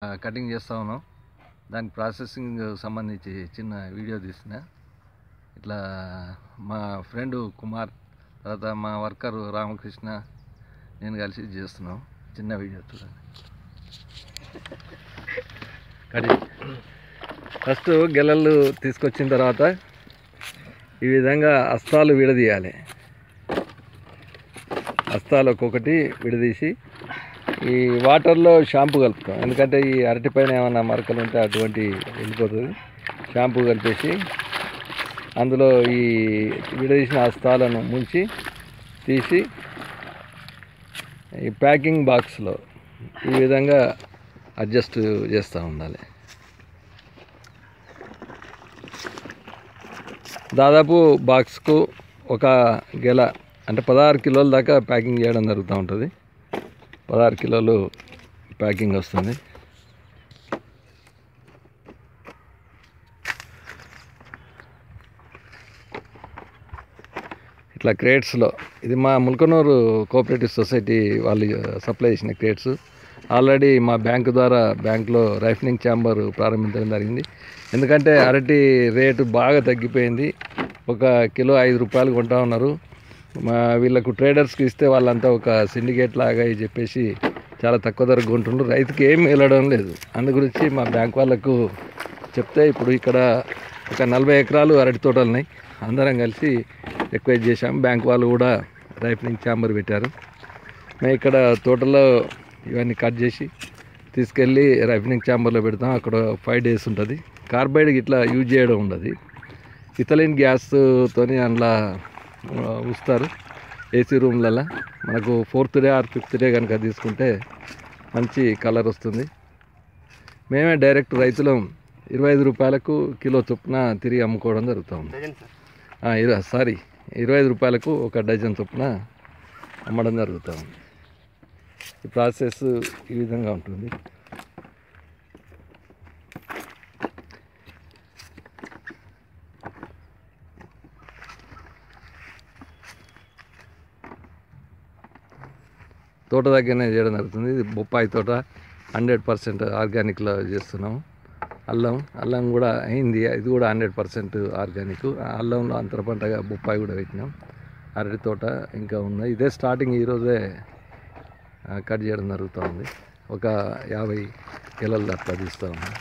Cutting చేస్తూ ఉన్నాం. దానికి ప్రాసెసింగ్ సంబంధించి చిన్న వీడియో తీసిన. ఇట్లా మా ఫ్రెండ్ కుమార్, తర్వాత మా వర్కర్ రామకృష్ణ, నేను కలిసి చేస్తున్నాం. చిన్న వీడియో చూడండి. కటింగ్ ఫస్ట్ గెలలు తీసుకొచ్చిన తర్వాత ఈ విధంగా హస్తాలు విడదీయాలి. హస్తాలు ఒక్కొక్కటి విడదీసి ఈ వాటర్లో షాంపూ కలుపుతాం. ఎందుకంటే ఈ అరటి పైన ఏమైనా మరకలు ఉంటే అటువంటి వెళ్ళిపోతుంది. షాంపూ కలిపేసి అందులో ఈ విడదీసిన హస్తాలను ముంచి తీసి ఈ ప్యాకింగ్ బాక్స్లో ఈ విధంగా అడ్జస్ట్ చేస్తూ ఉండాలి. దాదాపు బాక్స్కు ఒక గెల అంటే 16 కిలోల దాకా ప్యాకింగ్ చేయడం జరుగుతూ ఉంటుంది. 16 కిలోలు ప్యాకింగ్ వస్తుంది. ఇట్లా క్రేట్స్లో, ఇది మా ముల్కనూరు కోఆపరేటివ్ సొసైటీ వాళ్ళు సప్లై చేసిన క్రేట్స్. ఆల్రెడీ మా బ్యాంకు ద్వారా బ్యాంకులో రైఫనింగ్ ఛాంబర్ ప్రారంభించడం జరిగింది. ఎందుకంటే అరటి రేటు బాగా తగ్గిపోయింది. ఒక కిలో 5 రూపాయలు కొంటా ఉన్నారు. వీళ్ళకు ట్రేడర్స్కి ఇస్తే వాళ్ళంతా ఒక సిండికేట్ లాగా చెప్పేసి చాలా తక్కువ ధరకు కొంటుండ్రు. రైతుకి ఏం వెళ్ళడం లేదు. అందు గురించి మా బ్యాంక్ వాళ్ళకు చెప్తే ఇప్పుడు ఇక్కడ ఒక 40 ఎకరాలు అరటి తోటలు ఉన్నాయి. అందరం కలిసి రిక్వెస్ట్ చేశాం. బ్యాంక్ వాళ్ళు కూడా రైఫనింగ్ ఛాంబర్ పెట్టారు. మేము ఇక్కడ తోటలో ఇవన్నీ కట్ చేసి తీసుకెళ్ళి రైఫనింగ్ ఛాంబర్లో పెడతాం. అక్కడ 5 days ఉంటుంది. కార్బైడ్ ఇట్లా యూజ్ చేయడం ఉండదు. ఇథలిన్ గ్యాస్తోని అందులో ఉంచుతారు ఏసీ రూమ్లలో. మనకు 4th day are 5th day కనుక తీసుకుంటే మంచి కలర్ వస్తుంది. మేమే డైరెక్ట్ రైతులం 25 రూపాయలకు కిలో చొప్పున తిరిగి అమ్ముకోవడం జరుగుతుంది. 25 రూపాయలకు ఒక డజన్ చొప్పున అమ్మడం జరుగుతుంది. ఈ ప్రాసెస్ ఈ విధంగా ఉంటుంది. తోట దగ్గరనే చేయడం జరుగుతుంది. ఇది బొప్పాయి తోట 100% ఆర్గానిక్లో చేస్తున్నాము. అల్లం కూడా అయింది. ఇది కూడా 100% ఆర్గానిక్. అల్లంలో అంతర పంటగా బొప్పాయి కూడా పెట్టినాం. అరటి తోట ఇంకా ఉన్నాయి. ఇదే స్టార్టింగ్ ఈరోజే కట్ చేయడం జరుగుతూ ఉంది. ఒక 50 కిలోలు అట్లా తీస్తూ ఉన్నాం.